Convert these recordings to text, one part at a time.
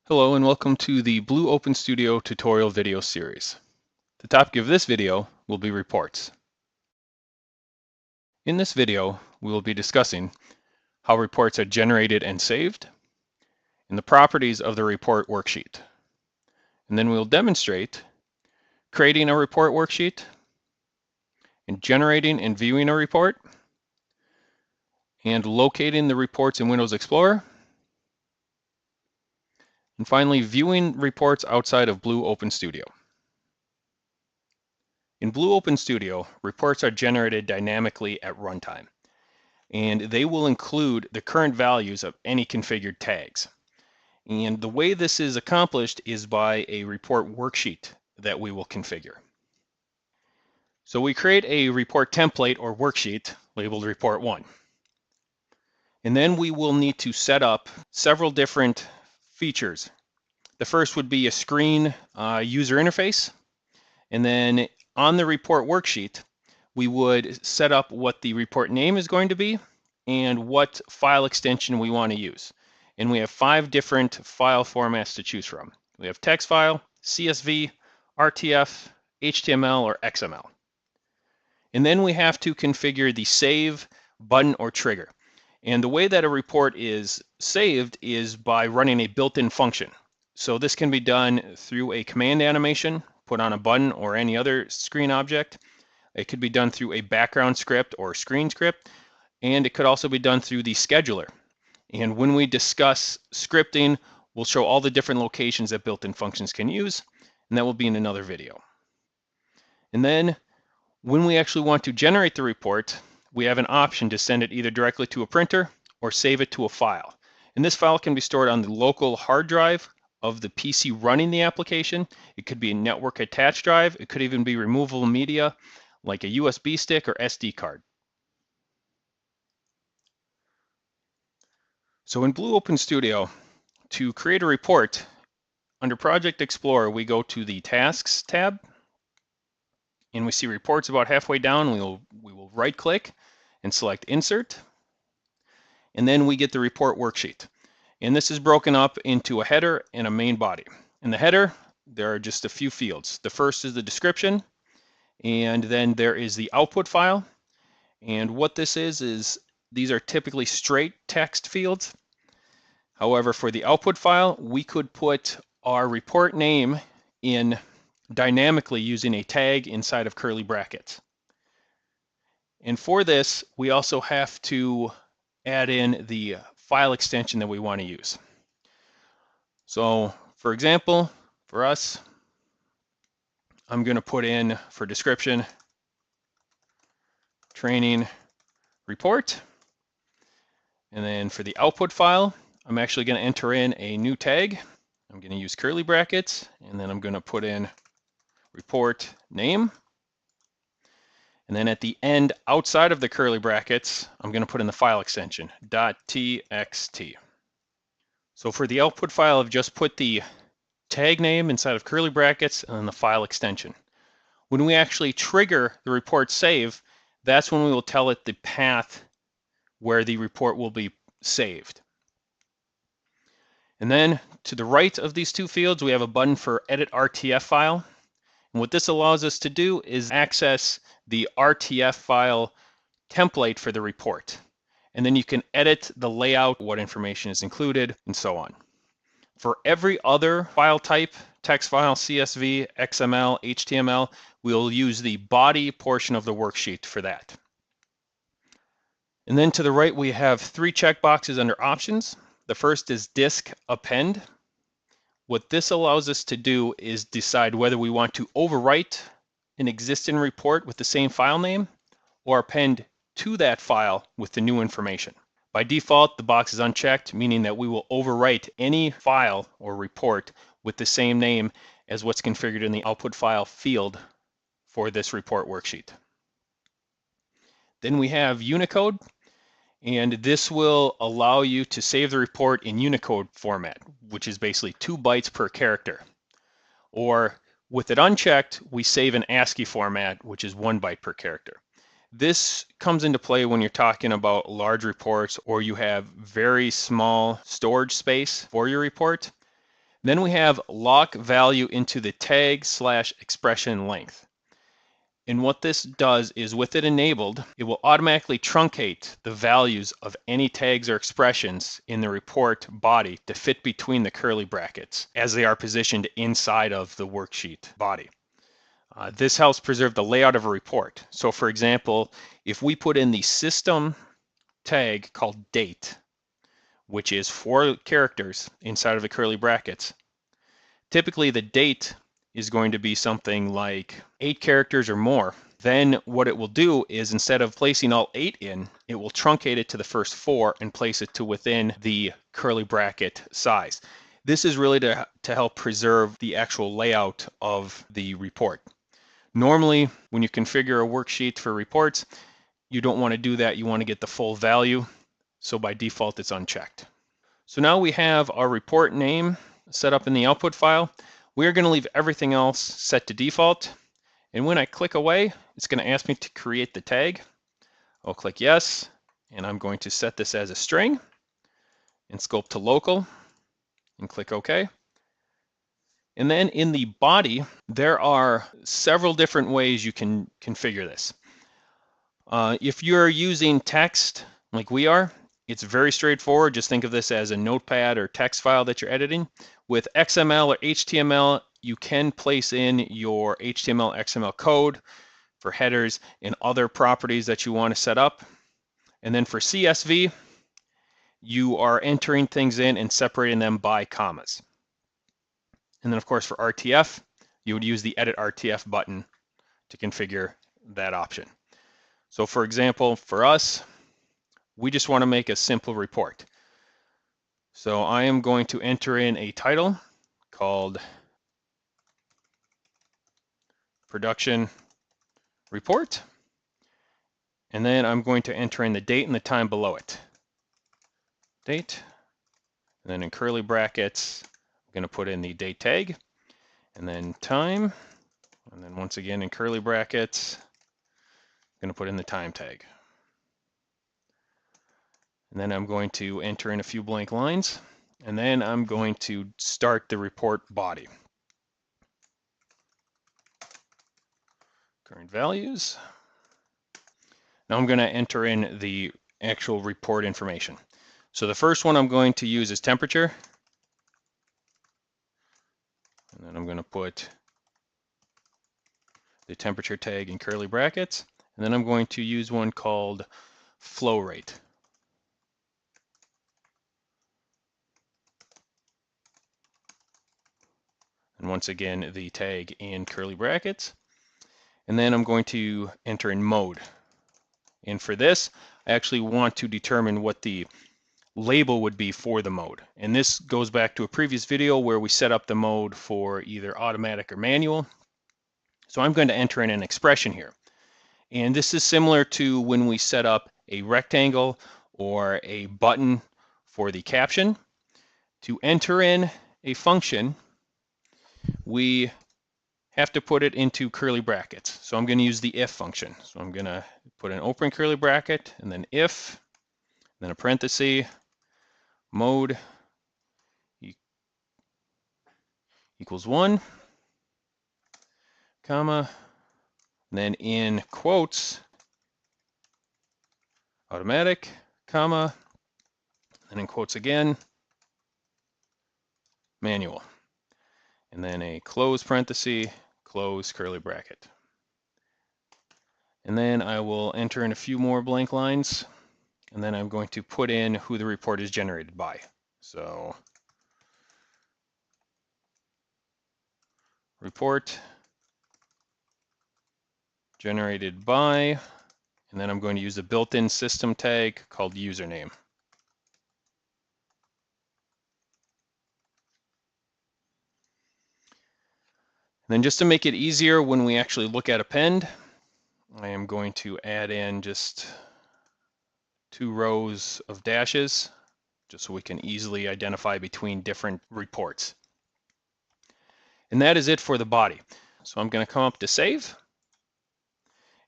Hello and welcome to the Blue Open Studio tutorial video series. The topic of this video will be reports. In this video, we will be discussing how reports are generated and saved, and the properties of the report worksheet. And then we'll demonstrate creating a report worksheet, and generating and viewing a report, and locating the reports in Windows Explorer, and finally viewing reports outside of Blue Open Studio. In Blue Open Studio, reports are generated dynamically at runtime, and they will include the current values of any configured tags. And the way this is accomplished is by a report worksheet that we will configure. So we create a report template or worksheet labeled Report 1. And then we will need to set up several different features. The first would be a screen user interface, and then on the report worksheet, we would set up what the report name is going to be and what file extension we want to use. And we have 5 different file formats to choose from. We have text file, CSV, RTF, HTML, or XML. And then we have to configure the save button or trigger. And the way that a report is saved is by running a built-in function. So this can be done through a command animation, put on a button or any other screen object. It could be done through a background script or screen script, and it could also be done through the scheduler. And when we discuss scripting, we'll show all the different locations that built-in functions can use, and that will be in another video. And then when we actually want to generate the report, we have an option to send it either directly to a printer or save it to a file. And this file can be stored on the local hard drive of the PC running the application. It could be a network attached drive. It could even be removable media like a USB stick or SD card. So in Blue Open Studio, to create a report, under Project Explorer, we go to the Tasks tab, and we see Reports about halfway down. We will right-click and select Insert, and then we get the report worksheet. And this is broken up into a header and a main body. In the header, there are just a few fields. The first is the description, and then there is the output file. And what this is these are typically straight text fields. However, for the output file, we could put our report name in dynamically using a tag inside of curly brackets. And for this, we also have to add in the file extension that we want to use. So for example, for us, I'm going to put in for description, training report. And then for the output file, I'm actually going to enter in a new tag. I'm going to use curly brackets, and then I'm going to put in report name. And then at the end, outside of the curly brackets, I'm going to put in the file extension, .txt. So for the output file, I've just put the tag name inside of curly brackets and then the file extension. When we actually trigger the report save, that's when we will tell it the path where the report will be saved. And then to the right of these 2 fields, we have a button for Edit RTF File. And what this allows us to do is access the RTF file template for the report. And then you can edit the layout, what information is included, and so on. For every other file type, text file, CSV, XML, HTML, we'll use the body portion of the worksheet for that. And then to the right, we have 3 checkboxes under options. The first is Disk Append. What this allows us to do is decide whether we want to overwrite an existing report with the same file name or append to that file with the new information. By default, the box is unchecked, meaning that we will overwrite any file or report with the same name as what's configured in the output file field for this report worksheet. Then we have Unicode, and this will allow you to save the report in Unicode format, which is basically 2 bytes per character. Or with it unchecked, we save in ASCII format, which is 1 byte per character. This comes into play when you're talking about large reports or you have very small storage space for your report. Then we have lock value into the tag/expression length. And what this does is, with it enabled, it will automatically truncate the values of any tags or expressions in the report body to fit between the curly brackets as they are positioned inside of the worksheet body. This helps preserve the layout of a report. So for example, if we put in the system tag called date, which is 4 characters inside of the curly brackets, typically the date is going to be something like 8 characters or more. Then what it will do is, instead of placing all 8 in, it will truncate it to the first 4 and place it to within the curly bracket size. This is really to help preserve the actual layout of the report. Normally, when you configure a worksheet for reports, you don't want to do that. You want to get the full value. So by default, it's unchecked. So now we have our report name set up in the output file. We're going to leave everything else set to default. And when I click away, it's going to ask me to create the tag. I'll click yes, and I'm going to set this as a string and scope to local and click OK. And then in the body, there are several different ways you can configure this. If you're using text like we are, it's very straightforward. Just think of this as a notepad or text file that you're editing. With XML or HTML, you can place in your HTML, XML code for headers and other properties that you want to set up. And then for CSV, you are entering things in and separating them by commas. And then of course for RTF, you would use the Edit RTF button to configure that option. So for example, for us, we just want to make a simple report. So I am going to enter in a title called Production Report. And then I'm going to enter in the date and the time below it. Date. And then in curly brackets, I'm going to put in the date tag. And then time. And then once again in curly brackets, I'm going to put in the time tag. And then I'm going to enter in a few blank lines. And then I'm going to start the report body. Current values. Now I'm going to enter in the actual report information. So the first one I'm going to use is temperature. And then I'm going to put the temperature tag in curly brackets. And then I'm going to use one called flow rate. And once again, the tag in curly brackets. And then I'm going to enter in mode. And for this, I actually want to determine what the label would be for the mode. And this goes back to a previous video where we set up the mode for either automatic or manual. So I'm going to enter in an expression here. And this is similar to when we set up a rectangle or a button for the caption. To enter in a function, we have to put it into curly brackets. So I'm going to use the if function. So I'm going to put an open curly bracket and then if, then a parenthesis, mode equals 1, comma, and then in quotes, automatic, comma, and in quotes again, manual. And then a close parenthesis, close curly bracket. And then I will enter in a few more blank lines, and then I'm going to put in who the report is generated by. So report generated by, and then I'm going to use a built-in system tag called username. And then just to make it easier when we actually look at append, I am going to add in just 2 rows of dashes, just so we can easily identify between different reports. And that is it for the body. So I'm going to come up to save,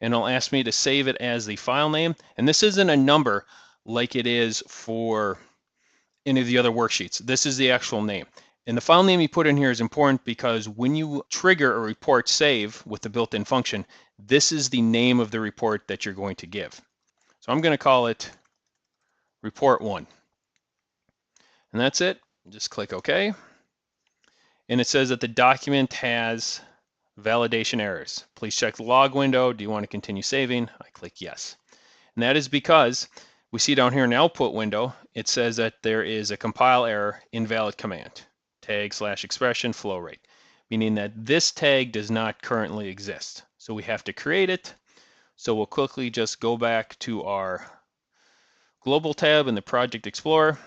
and it'll ask me to save it as the file name. And this isn't a number like it is for any of the other worksheets. This is the actual name. And the file name you put in here is important because when you trigger a report save with the built-in function, this is the name of the report that you're going to give. So I'm going to call it report 1. And that's it. Just click OK. And it says that the document has validation errors. Please check the log window. Do you want to continue saving? I click yes. And that is because we see down here in the output window, it says that there is a compile error, invalid command, tag/expression flow rate, meaning that this tag does not currently exist. So we have to create it. So we'll quickly just go back to our global tab in the Project Explorer,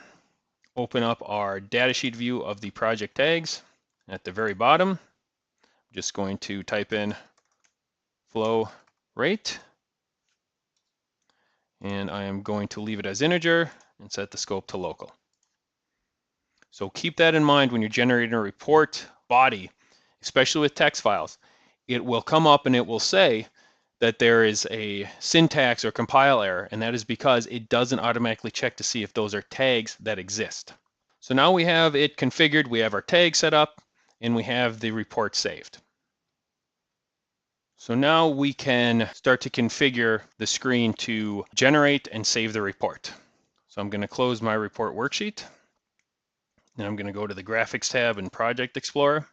open up our datasheet view of the project tags. At the very bottom, I'm just going to type in flow rate. And I am going to leave it as integer and set the scope to local. So keep that in mind when you're generating a report body, especially with text files. It will come up and it will say that there is a syntax or compile error, and that is because it doesn't automatically check to see if those are tags that exist. So now we have it configured, we have our tag set up, and we have the report saved. So now we can start to configure the screen to generate and save the report. So I'm going to close my report worksheet. And I'm going to go to the Graphics tab in Project Explorer.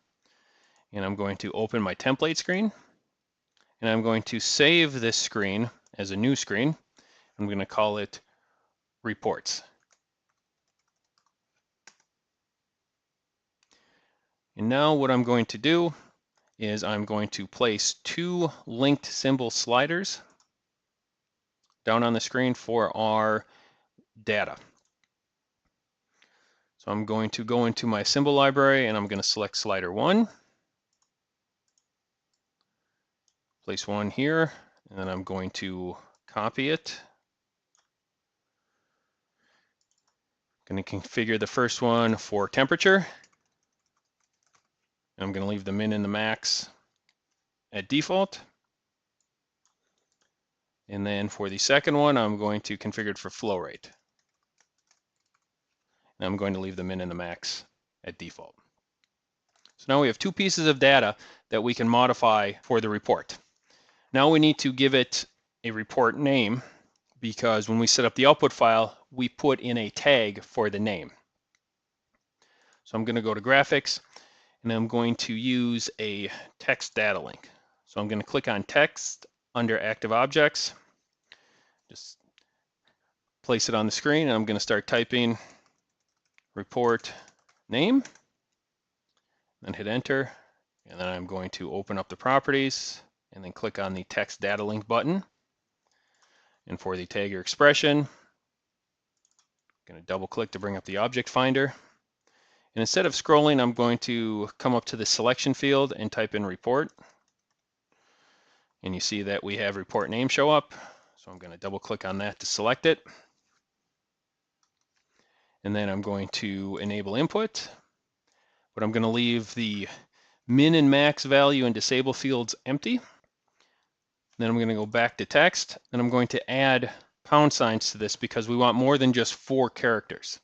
And I'm going to open my template screen. And I'm going to save this screen as a new screen. I'm going to call it Reports. And now what I'm going to do is I'm going to place 2 linked symbol sliders down on the screen for our data. So I'm going to go into my symbol library and I'm going to select slider 1, place 1 here, and then I'm going to copy it. I'm going to configure the first one for temperature. I'm going to leave the min and the max at default. And then for the second one, I'm going to configure it for flow rate. And I'm going to leave the min and the max at default. So now we have 2 pieces of data that we can modify for the report. Now we need to give it a report name because when we set up the output file, we put in a tag for the name. So I'm going to go to Graphics, and I'm going to use a text data link. So I'm going to click on Text under Active Objects. Just place it on the screen, and I'm going to start typing report name, and hit Enter. And then I'm going to open up the properties, and then click on the Text Data Link button. And for the tag or expression, I'm going to double click to bring up the object finder. And instead of scrolling, I'm going to come up to the selection field and type in report. And you see that we have report name show up. So I'm going to double click on that to select it. And then I'm going to enable input, but I'm going to leave the min and max value and disable fields empty. Then I'm going to go back to text, and I'm going to add pound signs to this because we want more than just 4 characters.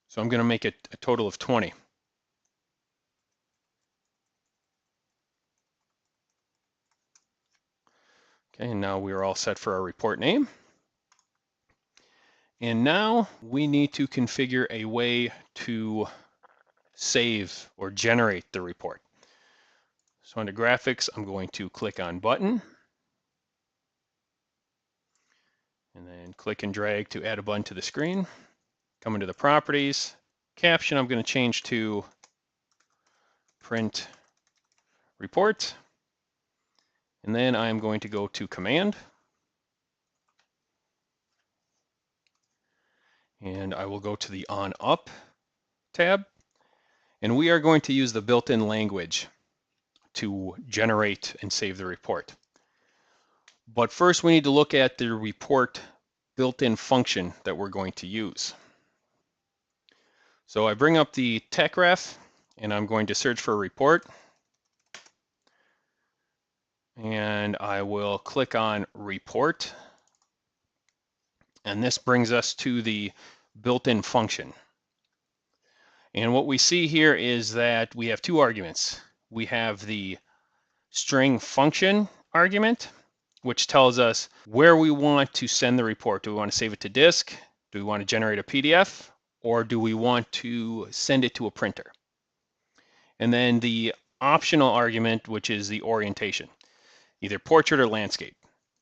So I'm going to make it a total of 20. Okay, and now we are all set for our report name. And now we need to configure a way to save or generate the report. So under Graphics, I'm going to click on Button, and then click and drag to add a button to the screen. Come into the Properties. Caption, I'm going to change to Print Report. And then I'm going to go to Command. And I will go to the On Up tab. And we are going to use the built-in language to generate and save the report. But first we need to look at the report built-in function that we're going to use. So I bring up the tech ref and I'm going to search for a report. And I will click on report. And this brings us to the built-in function. And what we see here is that we have two arguments. We have the string function argument, which tells us where we want to send the report. Do we want to save it to disk? Do we want to generate a PDF? Or do we want to send it to a printer? And then the optional argument, which is the orientation, either portrait or landscape.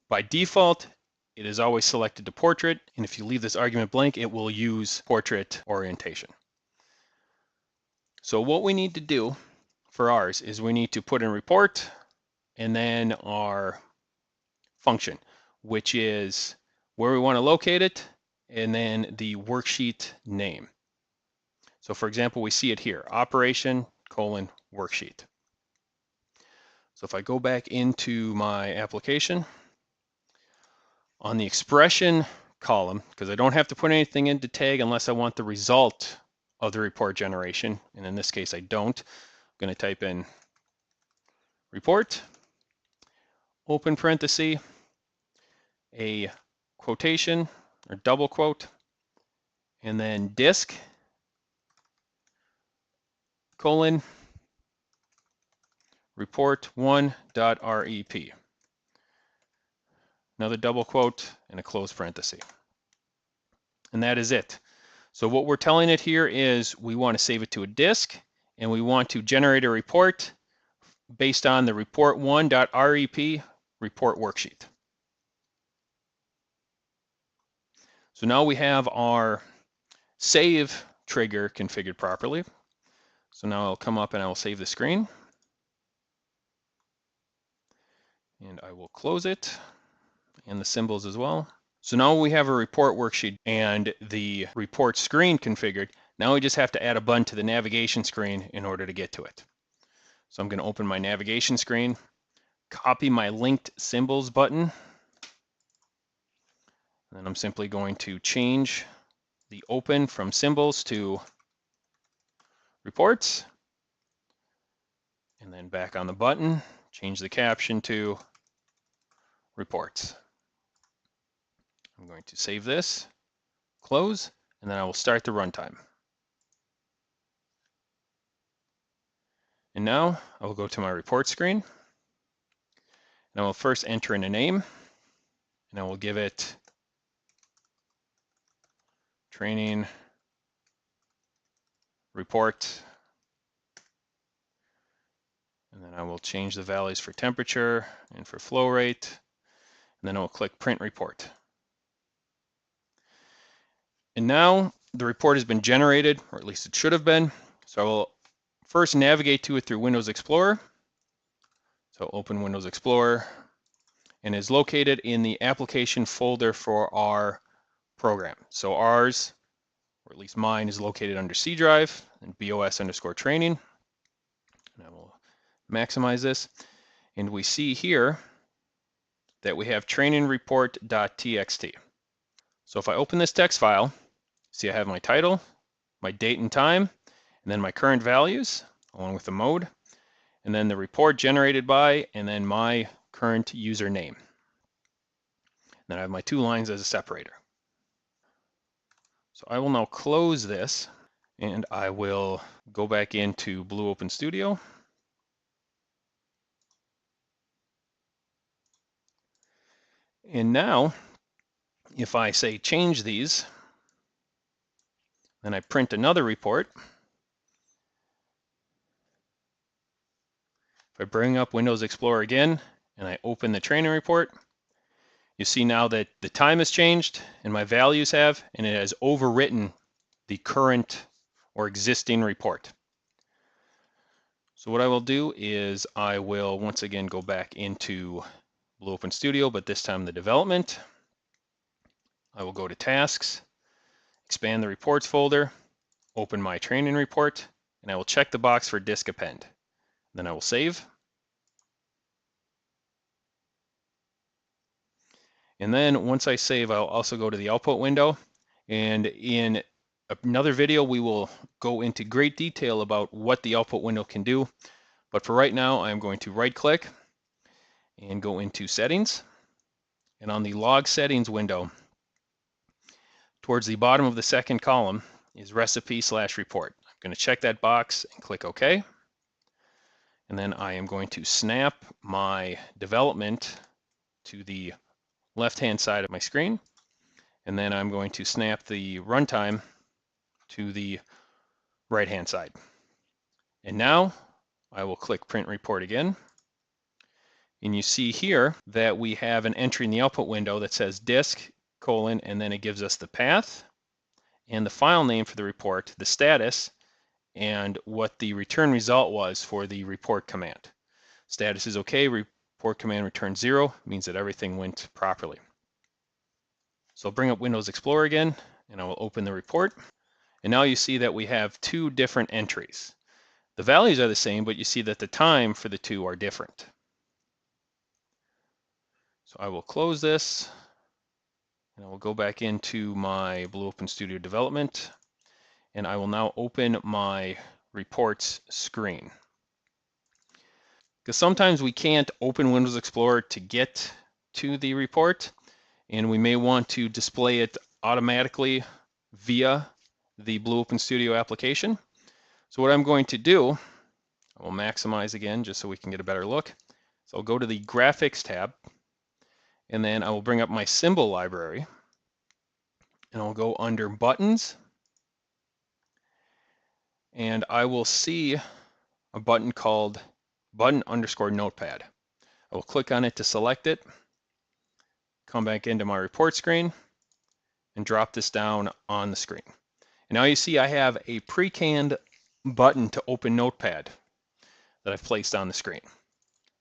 By default, it is always selected to portrait, and if you leave this argument blank, it will use portrait orientation. So what we need to do for ours is we need to put in report and then our function, which is where we want to locate it, and then the worksheet name. So for example, we see it here, operation : worksheet. So if I go back into my application, on the expression column, because I don't have to put anything into tag unless I want the result of the report generation, and in this case I don't, I'm going to type in report, open parenthesis, a quotation or double quote, and then disk : report1.rep. Another double quote and a close parenthesis. And that is it. So what we're telling it here is we want to save it to a disk, and we want to generate a report based on the report1.rep report worksheet. So now we have our save trigger configured properly. So now I'll come up and I will save the screen. And I will close it, and the symbols as well. So now we have a report worksheet and the report screen configured. Now we just have to add a button to the navigation screen in order to get to it. So I'm going to open my navigation screen, copy my linked symbols button, and then I'm simply going to change the open from symbols to reports, and then back on the button, change the caption to reports. I'm going to save this, close, and then I will start the runtime. And now I will go to my report screen, and I will first enter in a name, and I will give it training report, and then I will change the values for temperature and for flow rate, and then I will click print report. And now the report has been generated, or at least it should have been. So I will first navigate to it through Windows Explorer. So open Windows Explorer, and is located in the application folder for our program. So ours, or at least mine, is located under C drive and BOS_training. And I will maximize this. And we see here that we have trainingreport.txt. So if I open this text file, see I have my title, my date and time, and then my current values, along with the mode, and then the report generated by, and then my current username. Then I have my two lines as a separator. So I will now close this, and I will go back into Blue Open Studio. And now, if I say change these, then I print another report. If I bring up Windows Explorer again, and I open the training report, you see now that the time has changed, and my values have, and it has overwritten the current or existing report. So what I will do is I will once again go back into Blue Open Studio, but this time the development. I will go to tasks, expand the reports folder, open my training report, and I will check the box for disk append. Then I will save. And then once I save, I'll also go to the output window. And in another video, we will go into great detail about what the output window can do. But for right now, I'm going to right click and go into settings. And on the log settings window, towards the bottom of the second column is recipe/report. I'm going to check that box and click OK. And then I am going to snap my development to the left-hand side of my screen. And then I'm going to snap the runtime to the right-hand side. And now I will click Print Report again. And you see here that we have an entry in the output window that says disk, colon, and then it gives us the path and the file name for the report, the status, and what the return result was for the report command. Status is okay, report command returns 0, means that everything went properly. So I'll bring up Windows Explorer again, and I will open the report. And now you see that we have two different entries. The values are the same, but you see that the time for the two are different. So I will close this, and I will go back into my Blue Open Studio development, and I will now open my reports screen. Because sometimes we can't open Windows Explorer to get to the report, and we may want to display it automatically via the Blue Open Studio application. So what I'm going to do, I will maximize again just so we can get a better look. So I'll go to the Graphics tab, and then I will bring up my symbol library, and I'll go under Buttons, and I will see a button called Button_Notepad. I will click on it to select it, come back into my report screen, and drop this down on the screen. And now you see I have a pre-canned button to open Notepad that I've placed on the screen.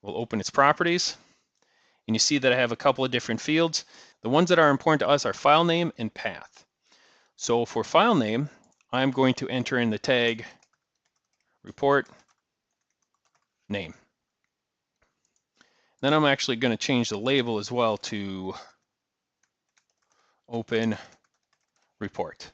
We'll open its properties, and you see that I have a couple of different fields. The ones that are important to us are file name and path. So for file name, I'm going to enter in the tag report name. Then I'm actually going to change the label as well to open report.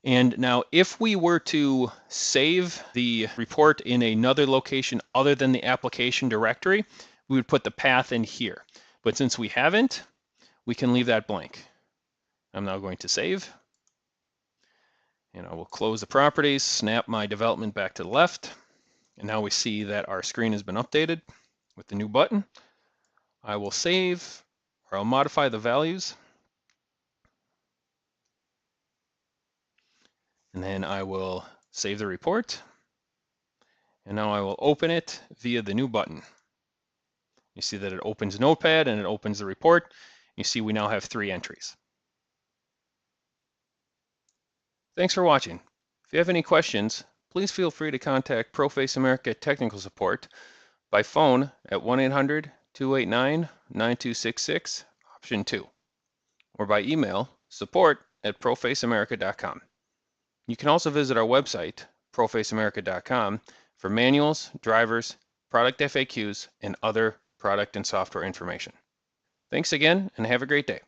And now if we were to save the report in another location other than the application directory, we would put the path in here. But since we haven't, we can leave that blank. I'm now going to save. And I will close the properties, snap my development back to the left. And now we see that our screen has been updated with the new button. I will save, or I'll modify the values. And then I will save the report. And now I will open it via the new button. You see that it opens Notepad and it opens the report. You see we now have 3 entries. Thanks for watching. If you have any questions, please feel free to contact ProFace America Technical Support by phone at 1-800-289-9266, option 2, or by email, support@profaceamerica.com. You can also visit our website, profaceamerica.com, for manuals, drivers, product FAQs, and other product and software information. Thanks again, and have a great day.